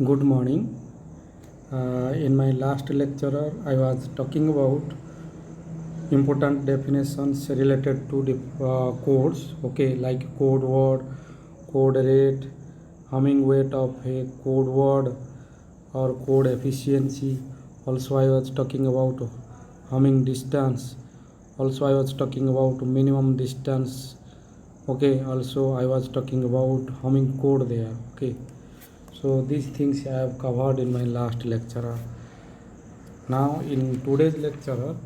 Good morning. In my last lecture, I was talking about important definitions related to the codes. Okay, like code word, code rate, humming weight of a code word, or code efficiency. Also, I was talking about humming distance. Also, I was talking about minimum distance. Okay. Also, I was talking about humming code there. Okay. So these things I have covered in my last lecture. Now in today's lecture,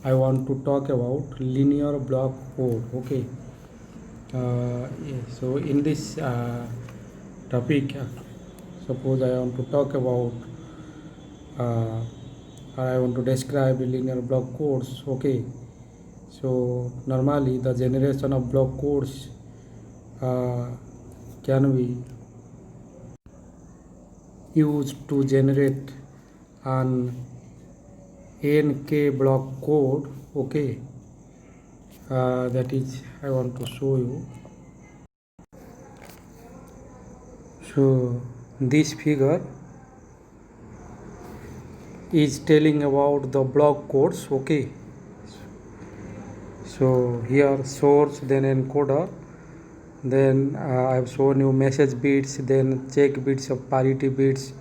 I want to talk about linear block code. Okay. So in this topic, suppose I want to talk about, uh, I want to describe linear block codes. Okay. So normally the generation of block codes uh, can be used to generate an NK block code. Okay. That is I want to show you. So this figure is telling about the block codes. Okay. So here source, then encoder, then I have shown you message bits, then check bits of parity bits.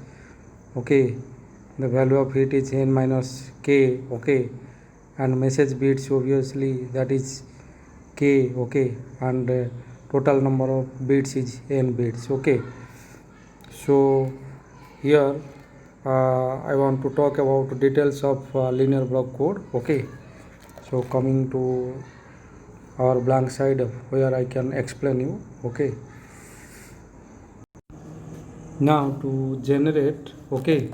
Okay, the value of it is n minus k. Okay, and message bits obviously that is k. Okay, and total number of bits is n bits. Okay, so here I want to talk about details of linear block code. Okay, so coming to our blank side where I can explain you. Okay, now to generate, okay,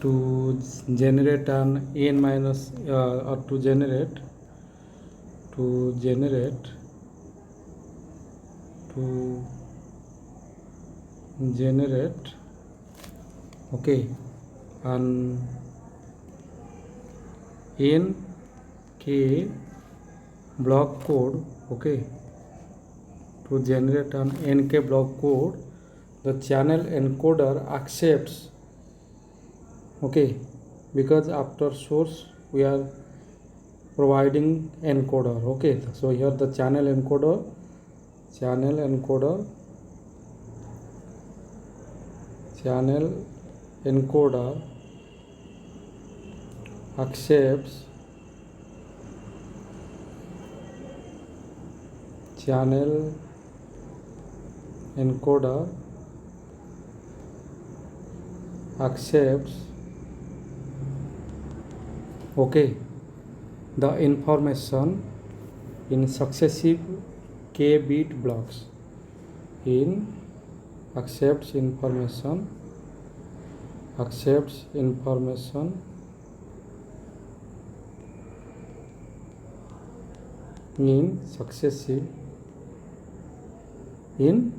to generate an n minus or to generate to generate to generate okay, an n k block code. Okay, to generate an nk block code, the channel encoder accepts. Okay, because after source we are providing encoder. Okay, so here the channel encoder channel encoder accepts channel encoder accepts okay, the information in successive k bit blocks. In accepts information in successive in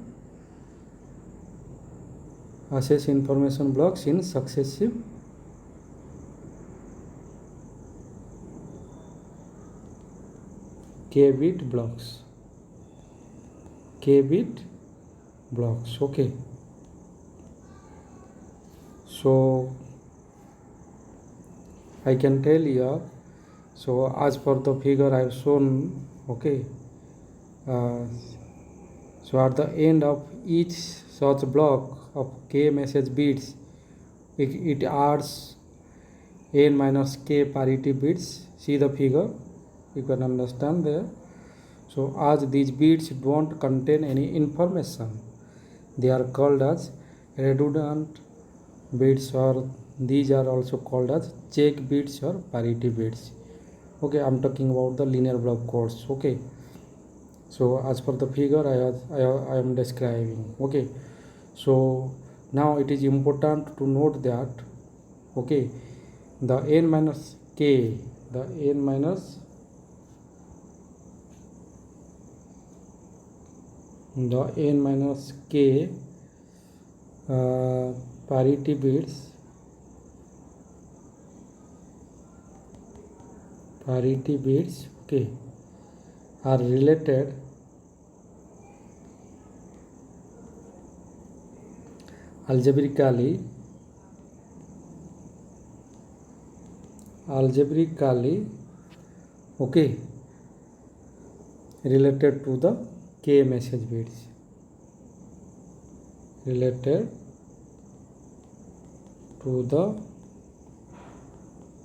access information blocks in successive k bit blocks. Okay, so I can tell here. So as per the figure I have shown. Okay, so at the end of each such block of k message bits, it adds n minus k parity bits. See the figure, you can understand there. So as these bits don't contain any information, they are called as redundant bits, or these are also called as check bits or parity bits. Okay, I'm talking about the linear block codes. Okay, so as per the figure I am describing. Okay, so now it is important to note that okay, the n minus k uh, parity bits okay, are algebraically okay, related to the k message bits, related to the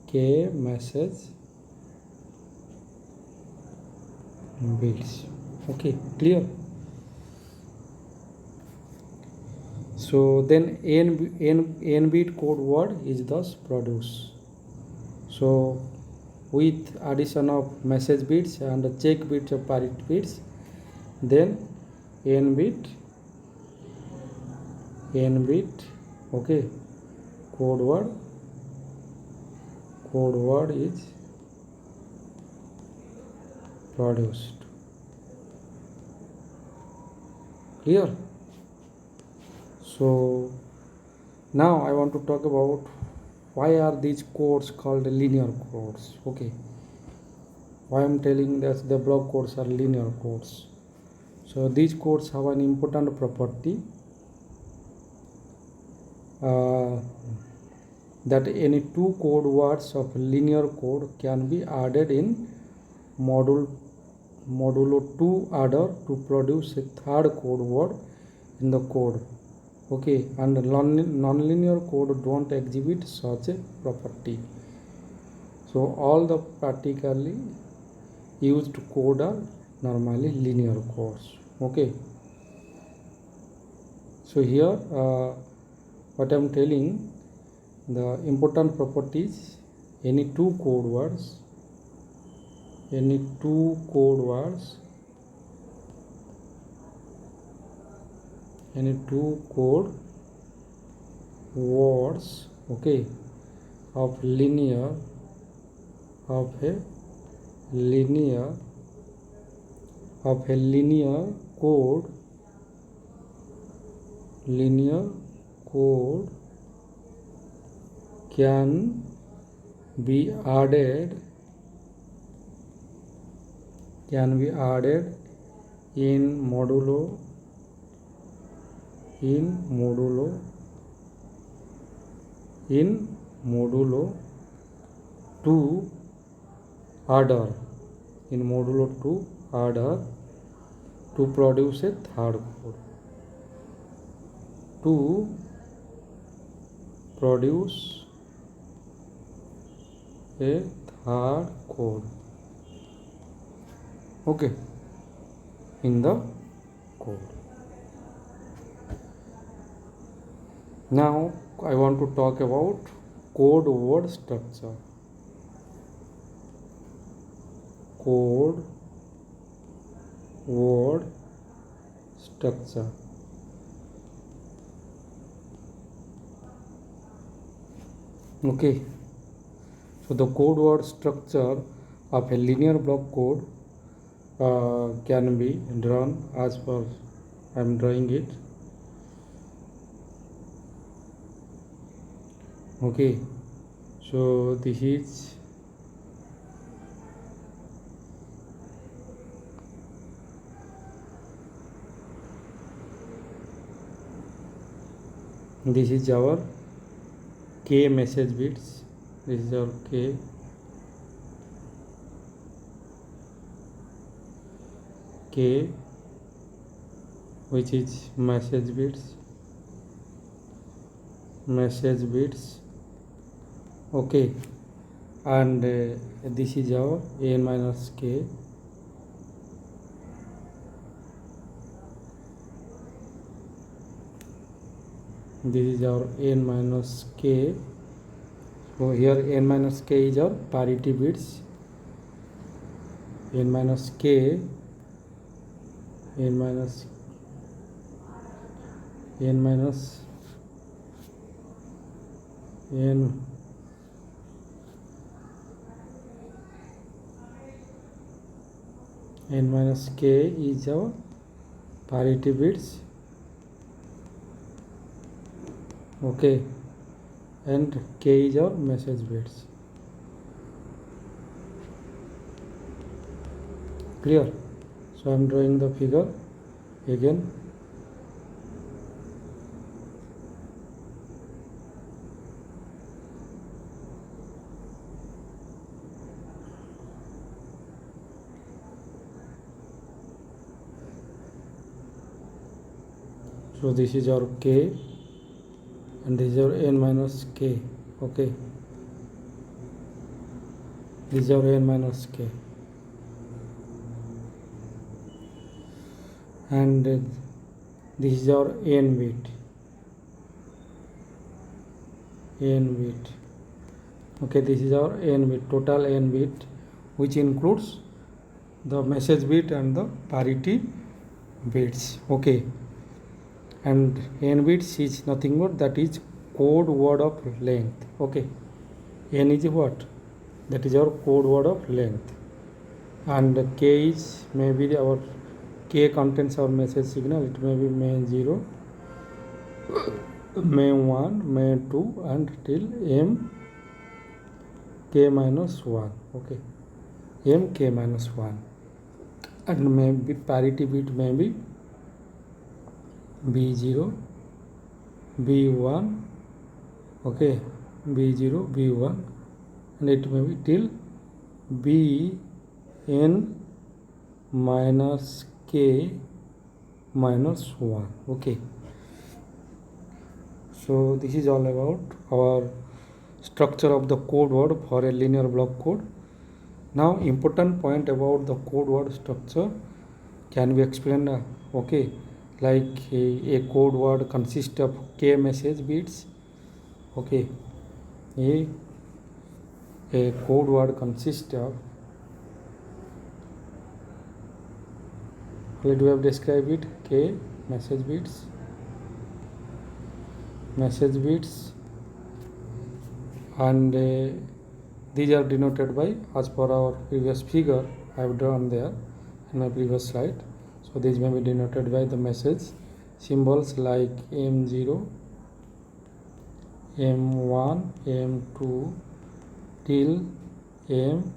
k message bits. Okay, clear? So then n bit code word is thus produced. So with addition of message bits and check bits of parity bits, then n bit okay, code word is produced. Clear? So now I want to talk about why are these codes called linear codes. Okay, why I'm telling that the block codes are linear codes. So these codes have an important property, that any two code words of linear code can be added in modulo 2 adder to produce a third code word in the code. Okay, and non-linear code don't exhibit such a property. So all the practically used code are normally linear codes. Okay, so here what I am telling, the important properties, any two code words okay, of a linear code can be added in modulo 2 adder to produce a third code. Okay, in the code. Now I want to talk about code word structure. Okay, so the code word structure of a linear block code can be drawn as per I am drawing it. Okay, so this is our k message bits. This is our k which is message bits. Okay, and this is our n minus k. This is our n minus k. So here n minus k is our parity bits. N minus k is our parity bits. Okay, and k is our message bits. Clear? So I am drawing the figure again. So this is our k and this is our n minus k. Okay, this is our n minus k, and this is our n bit. Okay, this is our n bit, total n bit, which includes the message bit and the parity bits. Okay, and n bits is nothing but that is code word of length. Okay, n is what? That is our code word of length, and k is maybe our k contains our message signal. It may be main 0, main 1, main 2, and till m k minus 1. Okay, m k minus 1, and maybe parity bit may be b0, b1. Okay, b0, b1, and it may be till bn minus k minus 1. Okay, so this is all about our structure of the code word for a linear block code. Now important point about the code word structure can be explained. Okay, like a code word consists of k message bits. Okay, a code word consists of, let we have described it, k message bits, and these are denoted by, as per our previous figure I have drawn there in my previous slide. So these may be denoted by the message symbols like m0, m1, m2 till m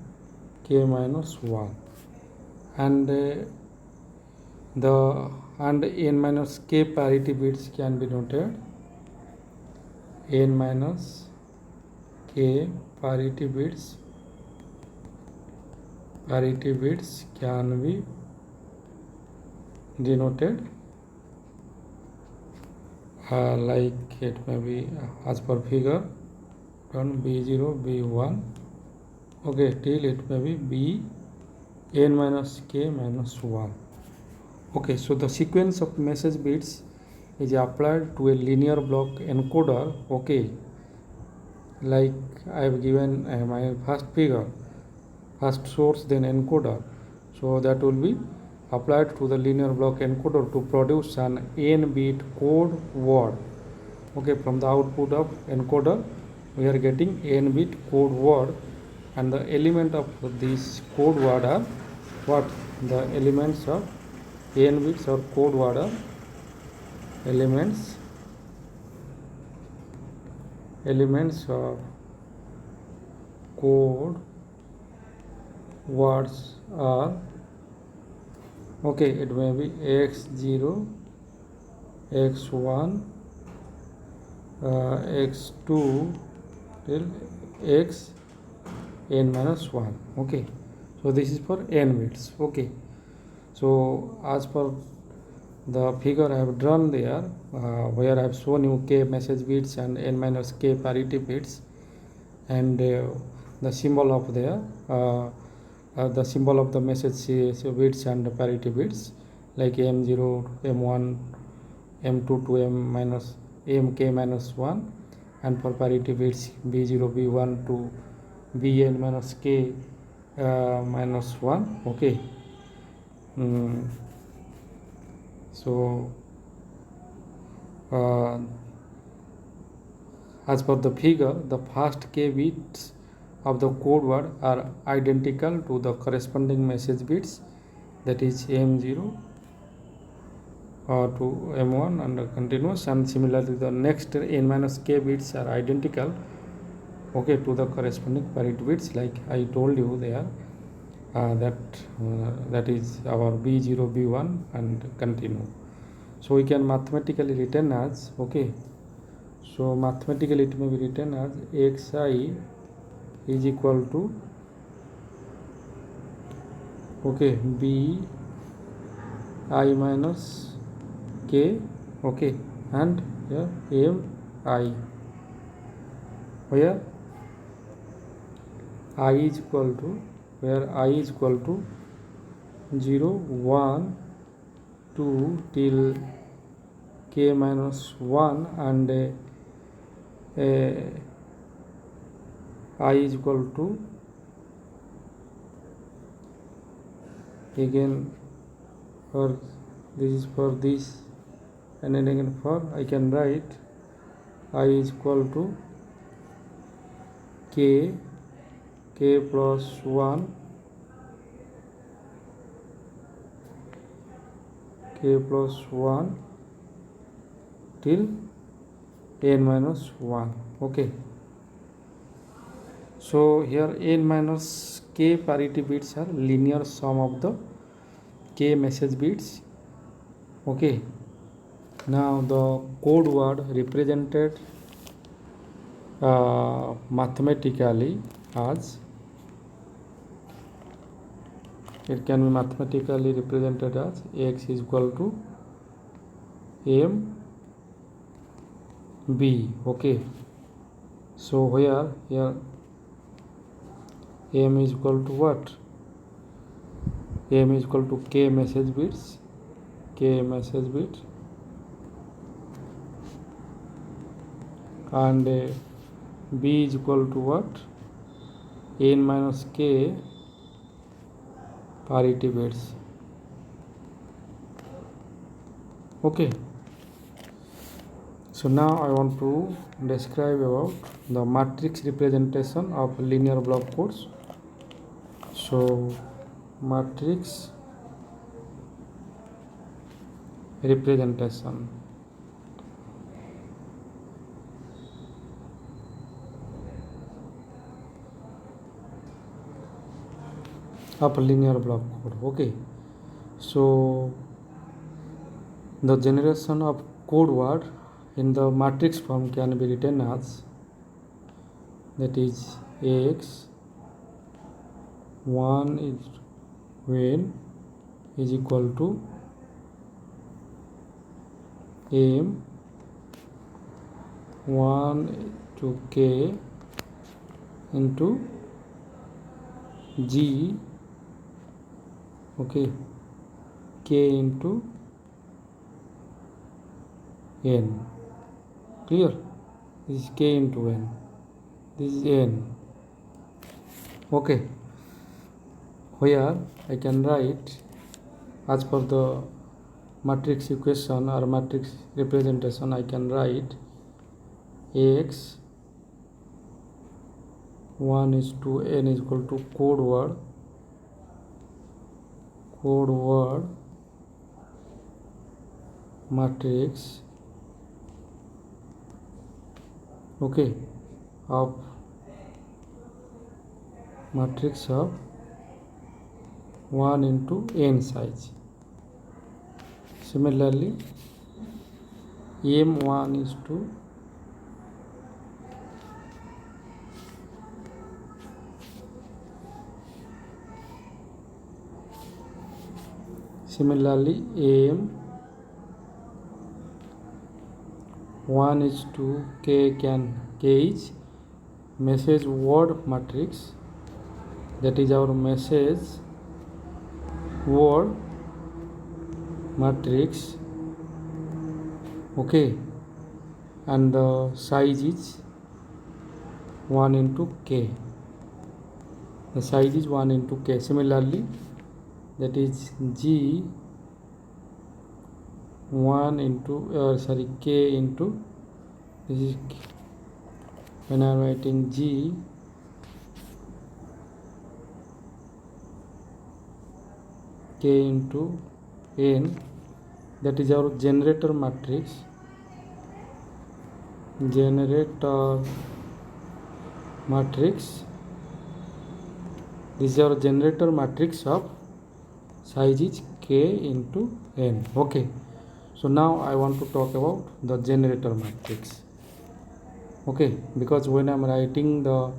k minus 1, and the n minus k parity bits can be noted. N minus k parity bits can be denoted like it may be as per figure done b0, b1. Okay, till it may be b n minus k minus 1. Okay, so the sequence of message bits is applied to a linear block encoder. Okay, like I have given my first figure, first source then encoder, so that will be applied to the linear block encoder to produce an n bit code word. Okay, from the output of encoder we are getting n bit code word, and the element of this code word are what? The elements of n bits or code word are elements of code words are, okay, it may be x0, x1, x2 till x n minus 1. Okay, so this is for n bits. Okay, so as per the figure I have drawn there, where I have shown you k message bits and n minus k parity bits, and the symbol of there, the symbol of the message bits and parity bits like m0, m1, m2 to m k minus 1, and for parity bits b0, b1 to bn minus k minus 1. Okay, so as per the figure, the first k bits of the code word are identical to the corresponding message bits, that is m0 to m1 and continuous, and similarly the next n minus k bits are identical, okay, to the corresponding parity bits, like I told you there, that is our b0, b1 and continue. So we can mathematically written as, okay, so mathematically it may be written as xi is equal to, okay, b I minus k Okay, and here m I, where I is equal to, where I is equal to 0 1 2 till k minus 1, and I is equal to, again for this is for this, and then again for I can write I is equal to k plus 1, k plus 1 till n minus 1. Okay, so here n minus k parity bits are linear sum of the k message bits. Okay, now the code word represented mathematically as, it can be mathematically represented as x is equal to m b. Okay, so here m is equal to what? M is equal to k message bits, and b is equal to what? n minus k parity bits. Okay, so now I want to describe about the matrix representation of linear block codes. So matrix representation. Of linear block code. Okay, so the generation of code word in the matrix form can be written as, that is x 1 is when is equal to m 1 to k into g, okay, k into n. Clear? This is k into n, this is n. Okay, where I can write as per the matrix equation or matrix representation, I can write x 1 is to n is equal to code word matrix, okay, of matrix of 1 into n size. Similarly, m1 is to m1 is to k is message word matrix, that is our message word matrix. Okay, and the size is 1 into k, the size is 1 into k. Similarly, that is g 1 into k into, this is when I am writing g k into n, that is our generator matrix, this is our generator matrix of size is k into n. Okay, so now I want to talk about the generator matrix. Okay, because when I am writing the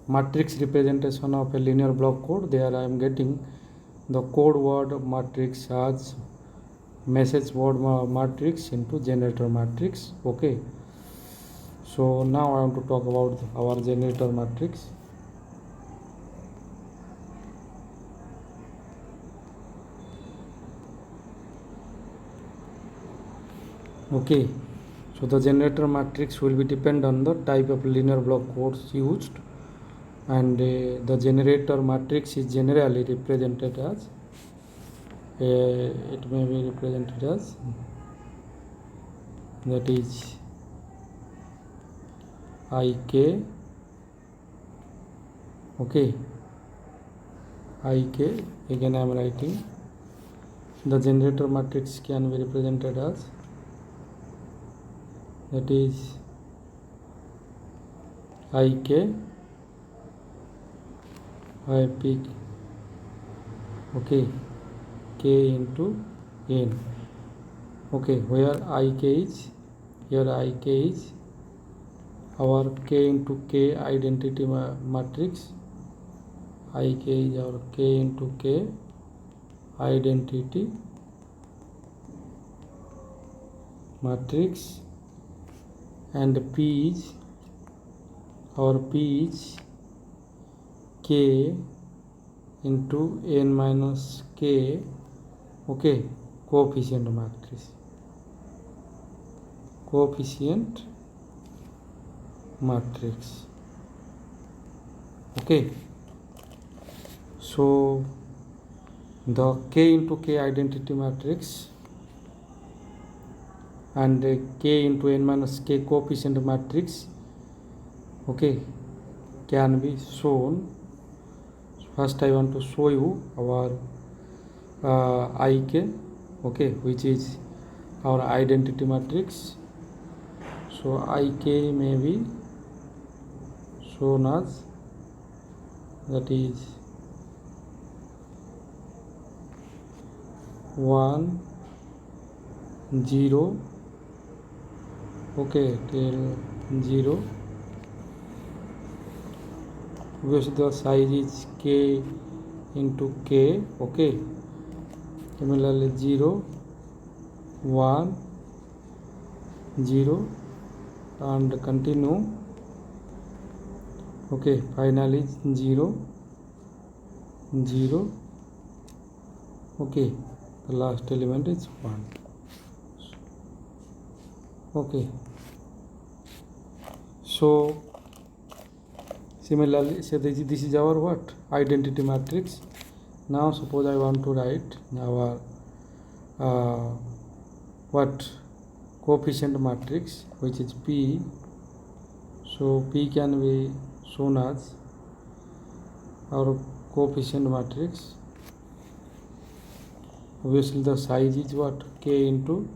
matrix representation of a linear block code, there I am getting the code word matrix as message word matrix into generator matrix. Okay, so now I want to talk about our generator matrix. Okay, so the generator matrix will be depend on the type of linear block codes used, and the generator matrix is generally represented as it may be represented as, that is IK. Okay, IK, again I am writing the generator matrix can be represented as, that is IK, I pick, okay, K into N. Okay, where IK is, here IK is our K into K identity matrix. IK is our K into K identity matrix, and P is our P is K into N minus K, okay, coefficient matrix, coefficient matrix. Okay, so the K into K identity matrix and K into N minus K coefficient matrix, okay, can be shown. First I want to show you our IK, okay, which is our identity matrix. So IK may be shown as, that is 1 0, okay, till 0. Obviously the size is K into K, okay. Similarly 0 1 0 and continue, okay, finally 0 0, okay, the last element is 1. Okay, so similarly, so this is our what, identity matrix. Now suppose I want to write our what, coefficient matrix, which is P. So P can be shown as our coefficient matrix. Obviously the size is what, K into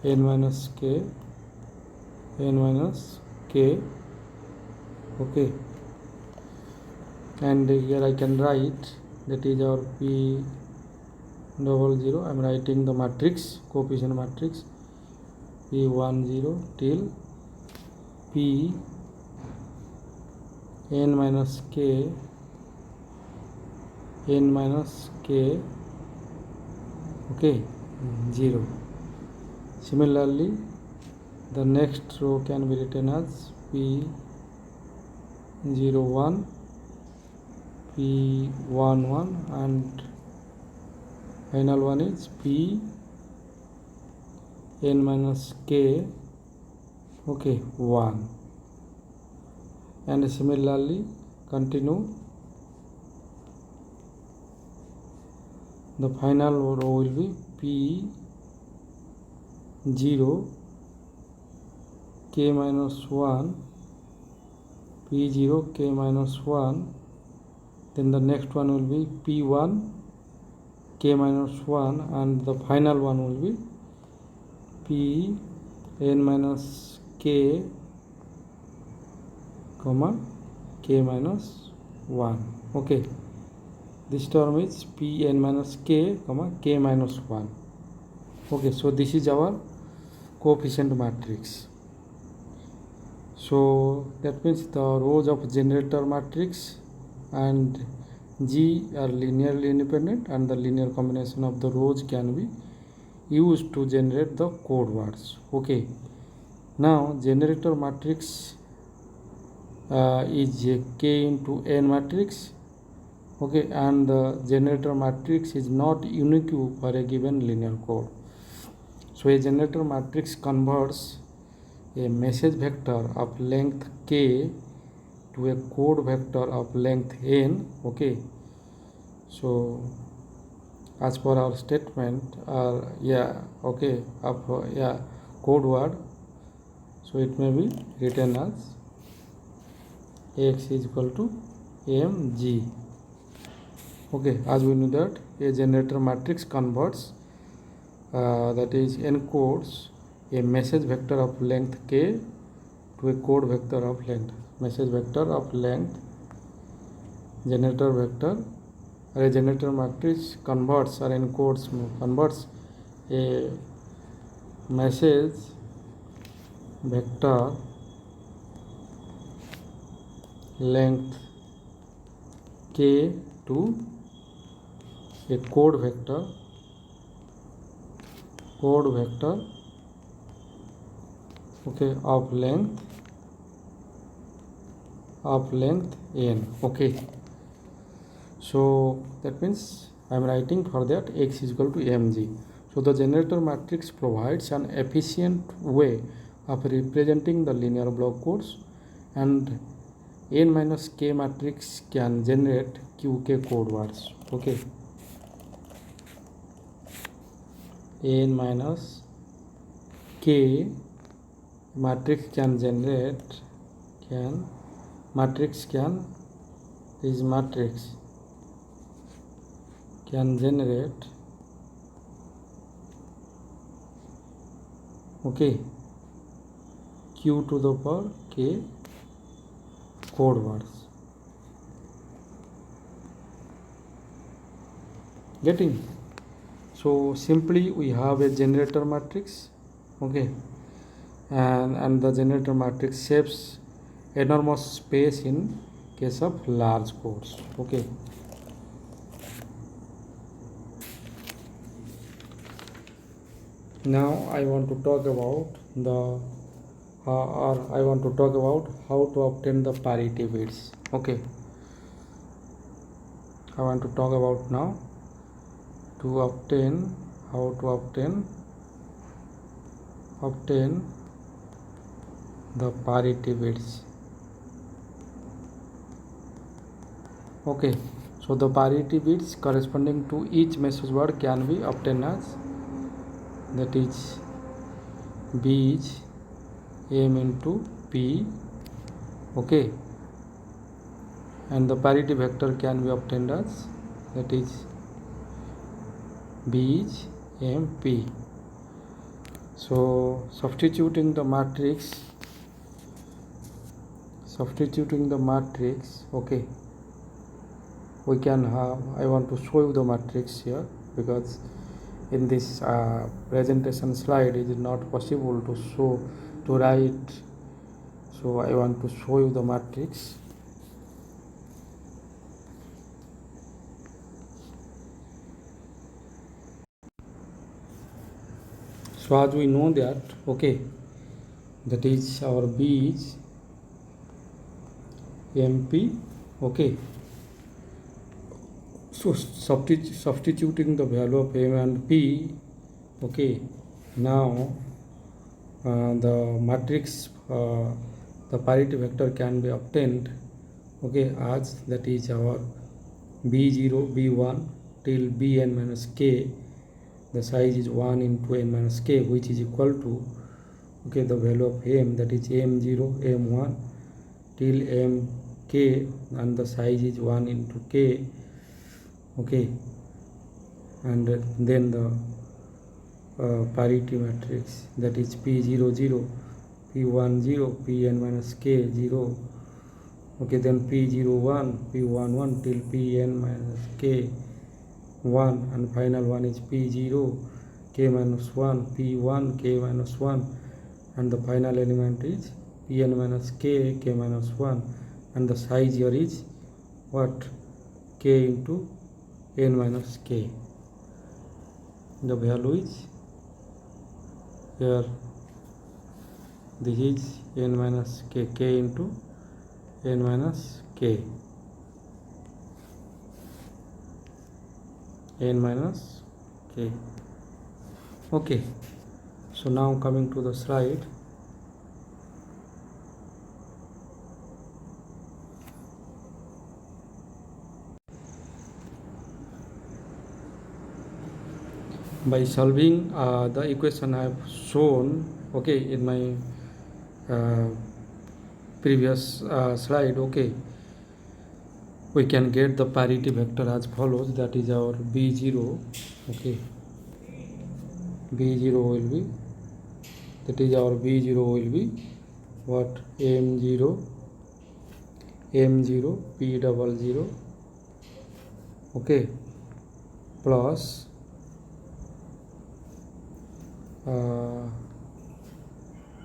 N minus K, okay, and here I can write, that is our P 00. I am writing the matrix, coefficient matrix, P10 till P N minus K, okay, 0. Similarly the next row can be written as P01, P11, and final one is P N minus K, okay, 1. And similarly continue, the final row will be P0 K minus 1, P0 K minus 1, then the next one will be P1 K minus 1, and the final one will be P N minus K, comma K minus 1, okay. This term is P N minus K, comma K minus 1, okay. So this is our coefficient matrix. So that means the rows of generator matrix and G are linearly independent, and the linear combination of the rows can be used to generate the code words. Okay, now generator matrix is a k into n matrix. Okay, and the generator matrix is not unique for a given linear code. So a generator matrix converts a message vector of length k to a code vector of length n. Okay, so as per our statement, code word, so it may be written as x is equal to mg. Okay, as we know that a generator matrix converts that is encodes a message vector of length k to a code vector of length, message vector of length, generator vector, or a generator matrix converts or converts a message vector length k to a code vector okay of length n. Okay, so that means I am writing for that x is equal to mg. So the generator matrix provides an efficient way of representing the linear block codes, and n minus k matrix can generate qk code words. Okay, n minus k matrix can generate okay q to the power k code words. Getting? So simply we have a generator matrix. Okay, and the generator matrix saves enormous space in case of large codes. Okay, now I want to talk about how to obtain the parity bits. Okay, I want to talk about now how to obtain the parity bits. Okay, so the parity bits corresponding to each message word can be obtained as, that is, b is m into p. Okay, and the parity vector can be obtained as, that is, b is mp. So substituting the matrix, okay, we can have, I want to show you the matrix here, because in this presentation slide it is not possible to write, so I want to show you the matrix. So as we know that, okay, that is our b is mp. Okay, so substituting the value of m and p. Okay, now the matrix, the parity vector can be obtained, okay, as, that is, our b0 b1 till bn minus k, the size is 1 into n minus k, which is equal to, okay, the value of m, that is m0 m1 till mk, and the size is 1 into k. Okay, and then the parity matrix, that is p0 0 p1 0 pn minus k 0. Okay, then p0 1 p1 1 till pn minus k 1, and final one is p0 k minus 1 p1 k minus 1, and the final element is pn minus k k minus 1, and the size here is what, k into n minus k. The value is here, this is n minus k, k into n minus k, n minus k. Okay, so now coming to the slide. By solving the equation I have shown, okay, in my previous slide, okay, we can get the parity vector as follows. That is our b0, okay, b0 will be, that is our b0 will be what, m0 p00, okay, plus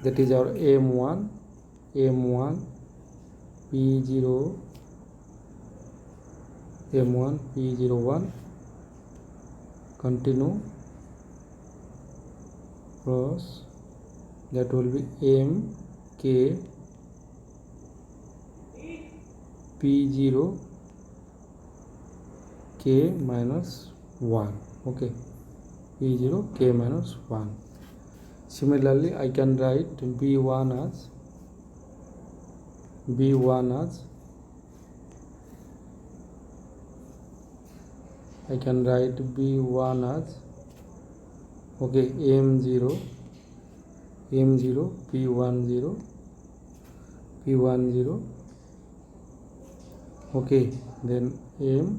that is our m1 p0, m1 p01, continue, plus that will be mk p0 k minus 1, okay, p0 k minus 1. Similarly, I can write b1 as I can write b1 as, okay, m0 p10, okay, then m1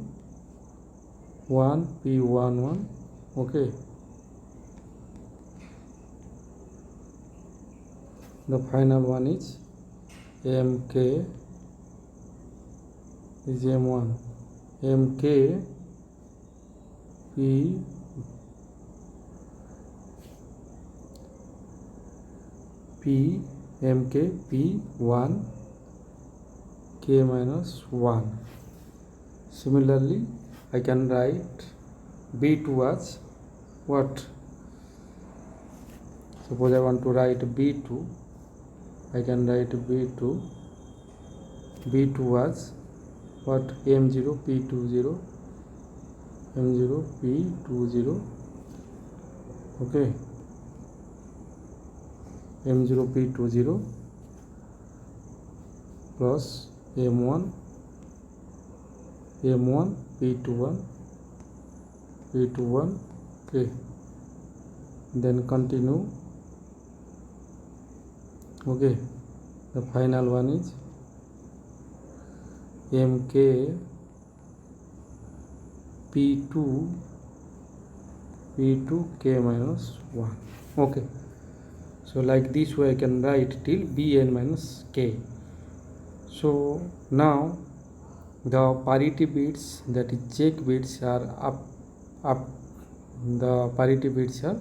p11, okay. The final one is mk is m1 mk p mk p1 k minus 1. Similarly, I can write b2 as what? Suppose I want to write b2, I can write b2 as what? m0 p20, okay, m0 p20 plus m1 p21, okay, then continue, okay. The final one is mk p2 k minus 1, okay. So like this way I can write till bn minus k. So now the parity bits, that is check bits, are up the parity bits are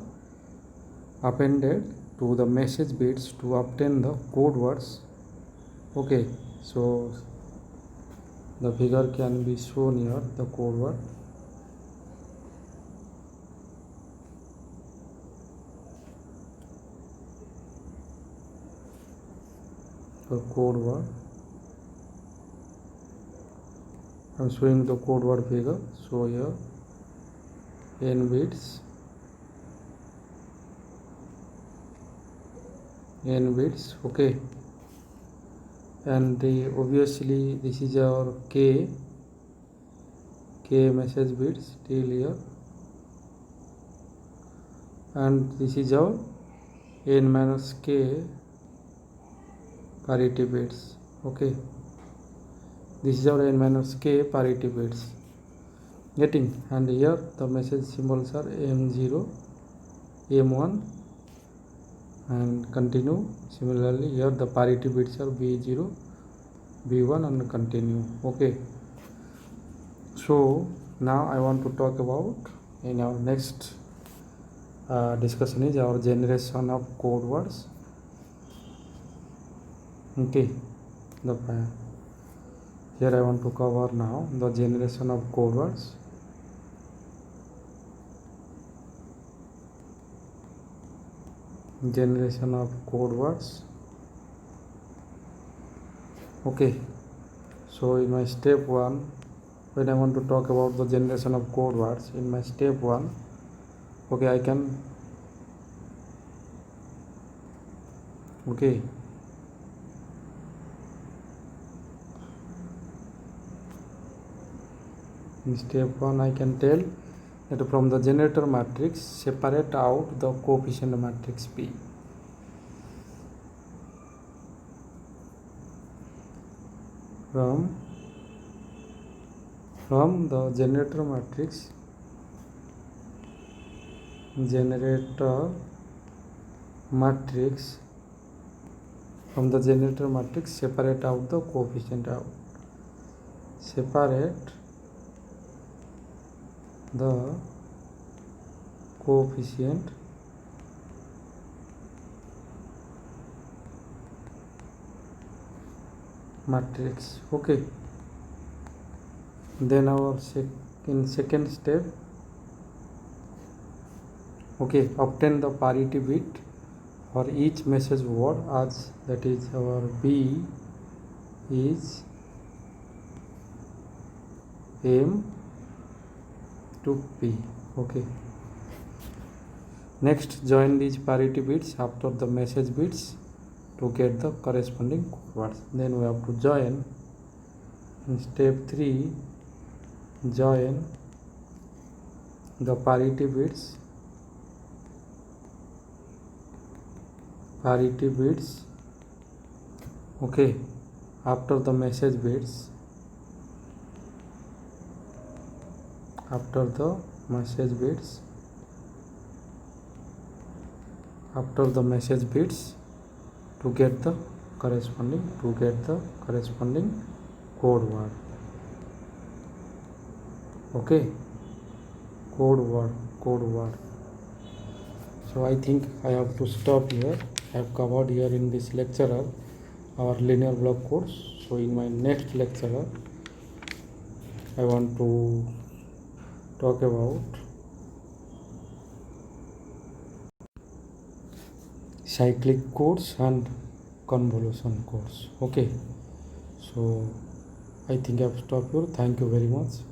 appended to the message bits to obtain the code words, okay. So the figure can be shown here, the code word. The code word, I am showing the code word figure. So here n bits, okay, and obviously this is our k message bits till here, and this is our n minus k parity bits, okay. This is our n minus k parity bits, getting, and here the message symbols are m0, m1, and continue. Similarly, here the parity bits are b0, b1, and continue, okay. So now I want to talk about, in our next discussion is our generation of code words, okay. The Here I want to cover now the generation of code words. Generation of code words. Okay, so in my step 1, when I want to talk about the generation of code words, in my step 1, okay, I can, okay, in step 1 I can tell that from the generator matrix separate out the coefficient matrix P. From the generator matrix from the generator matrix separate out the coefficient out. Separate the coefficient matrix. Okay, then our in second step, okay, obtain the parity bit for each message word, as that is our B is M to P. Okay, next join these parity bits after the message bits to get the corresponding code words. Then we have to join in step 3, join the parity bits okay, after the message bits, to get the corresponding code word. Okay, code word. So I think I have to stop here. I have covered here in this lecturer our linear block course. So in my next lecture I want to talk about cyclic codes and convolution codes. Okay, so I think I have stopped here. Thank you very much.